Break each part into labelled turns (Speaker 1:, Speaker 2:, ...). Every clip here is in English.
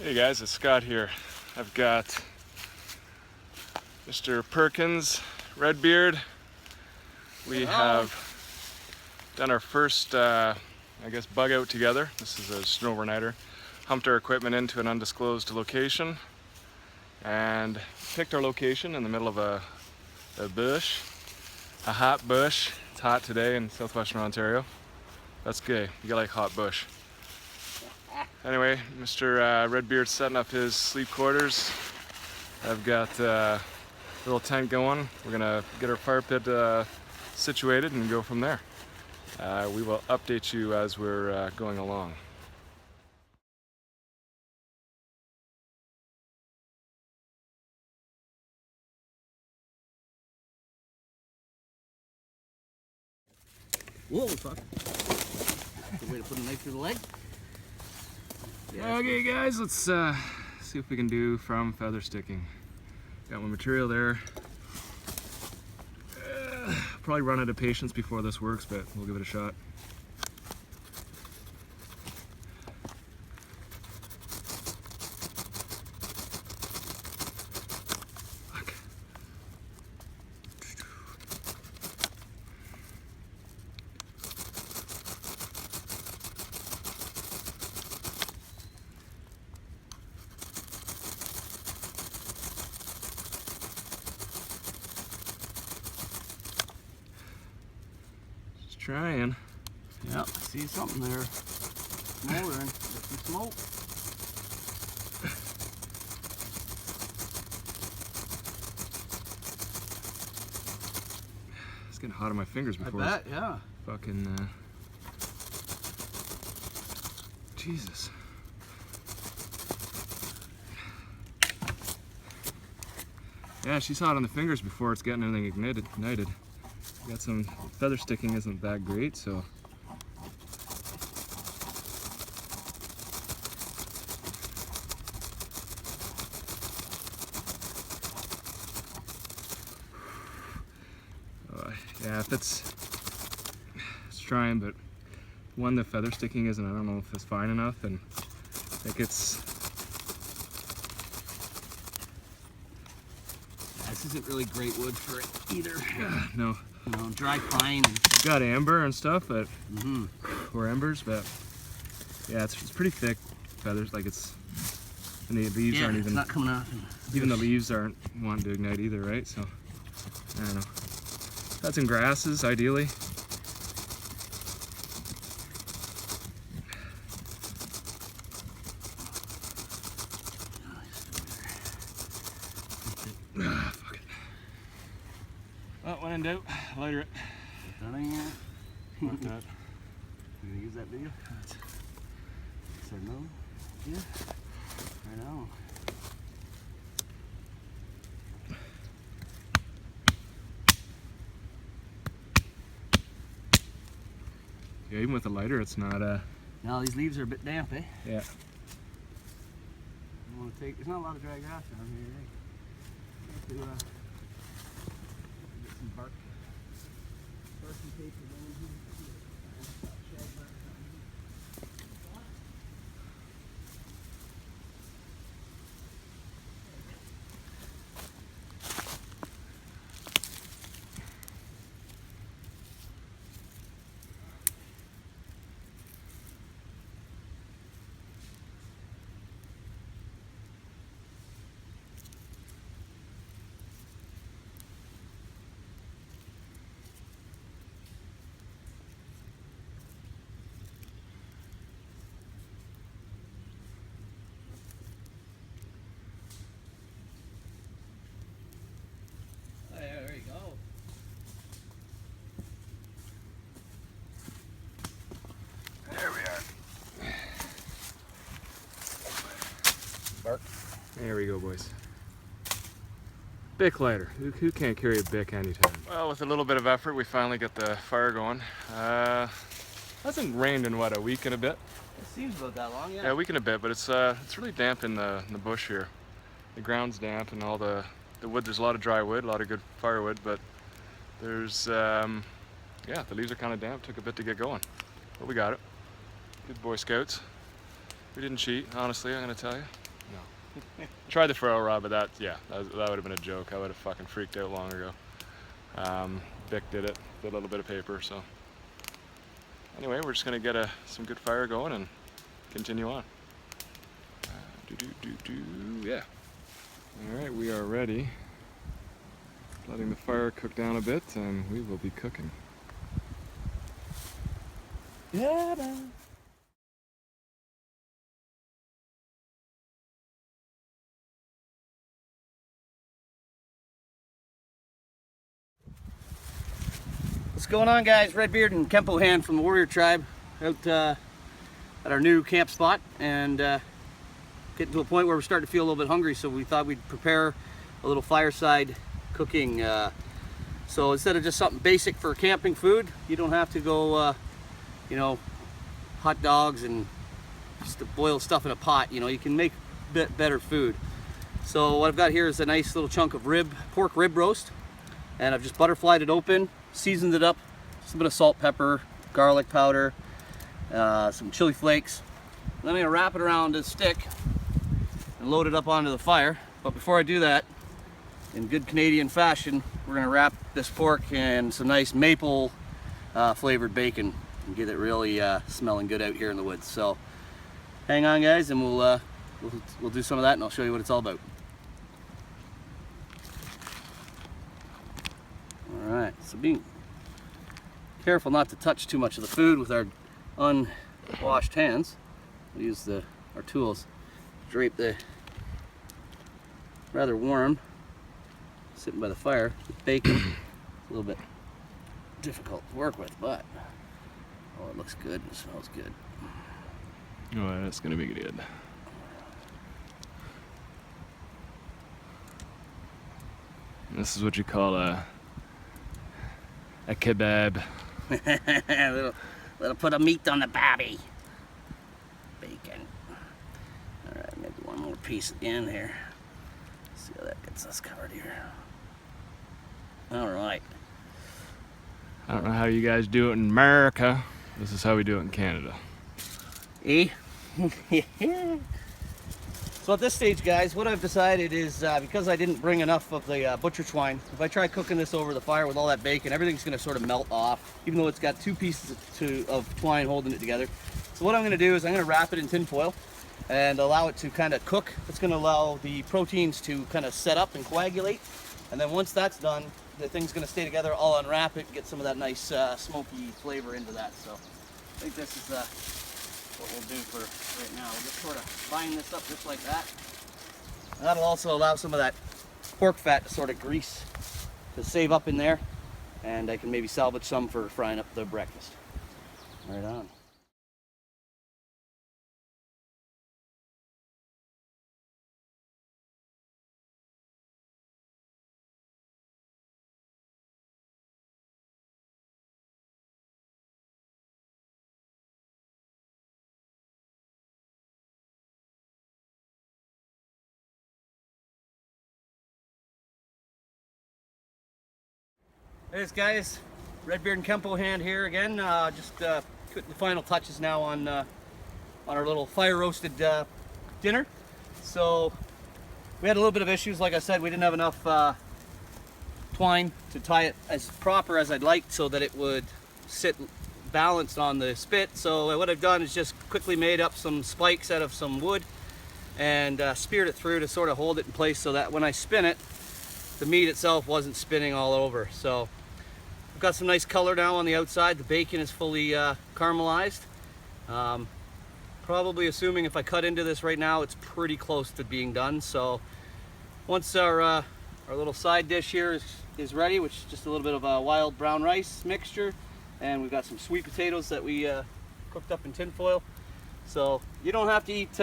Speaker 1: Hey guys, it's Scott here. I've got Mr. Perkins, Redbeard. We have done our first, bug out together. This is just an overnighter. Humped our equipment into an undisclosed location and picked our location in the middle of a bush, a hot bush. It's hot today in southwestern Ontario. That's gay. You like hot bush. Anyway, Mr. Redbeard's setting up his sleep quarters. I've got a little tent going. We're gonna get our fire pit situated and go from there. We will update you as we're going along.
Speaker 2: Whoa, fuck. Good way to put a knife through the leg.
Speaker 1: Yeah, okay guys, let's see what we can do from feather sticking. Got my material there. Probably run out of patience before this works, but we'll give it a shot. Fuck. Just trying.
Speaker 2: Yep, I see something there. Smoldering. There's some smoke.
Speaker 1: It's getting hot on my fingers before.
Speaker 2: I bet, yeah.
Speaker 1: Fucking Jesus. Yeah, she's hot on the fingers before it's getting anything ignited. Got some feather sticking isn't that great, so yeah, if it's trying, but one, the feather sticking isn't, I don't know if it's fine enough, and I think it's
Speaker 2: This isn't really great wood for it either.
Speaker 1: no.
Speaker 2: You know, dry pine. And...
Speaker 1: Got amber and stuff, but or embers, but yeah, it's pretty thick feathers. Like it's, and the leaves aren't
Speaker 2: it's
Speaker 1: even.
Speaker 2: not coming off.
Speaker 1: Even the leaves aren't wanting to ignite either, right? So I don't know. Got some grasses, ideally. Fuck it. Well, when in doubt, lighter it.
Speaker 2: That ain't it.
Speaker 1: Fuck that.
Speaker 2: You gonna use that video? Said no? Yeah. I know.
Speaker 1: Yeah, even with the lighter, it's not
Speaker 2: Now these leaves are a bit damp, eh?
Speaker 1: yeah.
Speaker 2: You want to take? There's not a lot of dry grass down here, eh? You have to, get some bark. Bark and paper down here. Shag bark down here. There you go.
Speaker 1: There we are.
Speaker 2: Bark.
Speaker 1: There we go, boys. Bic lighter. Who can't carry a Bic anytime? Well, with a little bit of effort, we finally got the fire going. Hasn't rained in what, a week and a bit?
Speaker 2: It seems about that long, yeah.
Speaker 1: Yeah, a week and a bit, but it's really damp in the bush here. The ground's damp and all the wood. There's a lot of dry wood, a lot of good firewood, but there's yeah, the leaves are kind of damp. Took a bit to get going, but we got it. Good Boy Scouts. We didn't cheat, honestly, I'm gonna tell you. Tried the ferro rod, but that would have been a joke. I would have fucking freaked out long ago. Vic did it, did a little bit of paper, so. Anyway, we're just gonna get some good fire going and continue on. Yeah. All right, we are ready. Letting the fire cook down a bit, and we will be cooking.
Speaker 2: Yeah, man. What's going on, guys? Redbeard and Kempo Hand from the Warrior Tribe out at our new camp spot, and getting to a point where we're starting to feel a little bit hungry, so we thought we'd prepare a little fireside cooking. So instead of just something basic for camping food, you don't have to go, you know, hot dogs and just to boil stuff in a pot. You know, you can make a bit better food. So what I've got here is a nice little chunk of pork rib roast, and I've just butterflied it open, seasoned it up, just a bit of salt, pepper, garlic powder, some chili flakes. And then I'm gonna wrap it around a stick and load it up onto the fire. But before I do that, in good Canadian fashion, we're gonna wrap this pork in some nice maple flavored bacon and get it really smelling good out here in the woods. So hang on, guys, and we'll do some of that, and I'll show you what it's all about. All right, so being careful not to touch too much of the food with our unwashed hands. We'll use our tools to drape the rather warm, sitting by the fire, with bacon. A little bit difficult to work with, but oh, it looks good and smells good.
Speaker 1: Oh, that's gonna be good. This is what you call a kebab.
Speaker 2: little put of meat on the barbie. Bacon. All right, maybe one more piece at the end here. See how that gets us covered here. All right.
Speaker 1: I don't know how you guys do it in America. This is how we do it in Canada.
Speaker 2: Eh? So at this stage, guys, what I've decided is because I didn't bring enough of the butcher twine, if I try cooking this over the fire with all that bacon, everything's going to sort of melt off, even though it's got two pieces of twine holding it together. So what I'm going to do is I'm going to wrap it in tin foil and allow it to kind of cook. It's going to allow the proteins to kind of set up and coagulate. And then once that's done, the thing's going to stay together. I'll unwrap it and get some of that nice smoky flavor into that. So I think this is what we'll do for right now. We'll just sort of bind this up just like that. And that'll also allow some of that pork fat to sort of grease, to save up in there. And I can maybe salvage some for frying up the breakfast. Right on. Hey guys, Redbeard and Kempo Hand here again. Just putting the final touches now on our little fire roasted dinner. So we had a little bit of issues. Like I said, we didn't have enough twine to tie it as proper as I'd like so that it would sit balanced on the spit. So what I've done is just quickly made up some spikes out of some wood and speared it through to sort of hold it in place so that when I spin it, the meat itself wasn't spinning all over. So got some nice color now on the outside. The bacon is fully caramelized. Probably assuming if I cut into this right now, it's pretty close to being done. So once our little side dish here is ready, which is just a little bit of a wild brown rice mixture, and we've got some sweet potatoes that we cooked up in tin foil. So you don't have to eat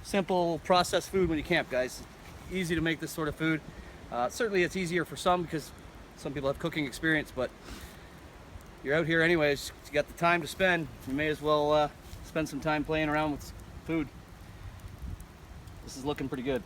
Speaker 2: simple processed food when you camp, guys. Easy to make this sort of food. Certainly it's easier for some because some people have cooking experience, but you're out here anyways, you got the time to spend, you may as well spend some time playing around with food. This is looking pretty good.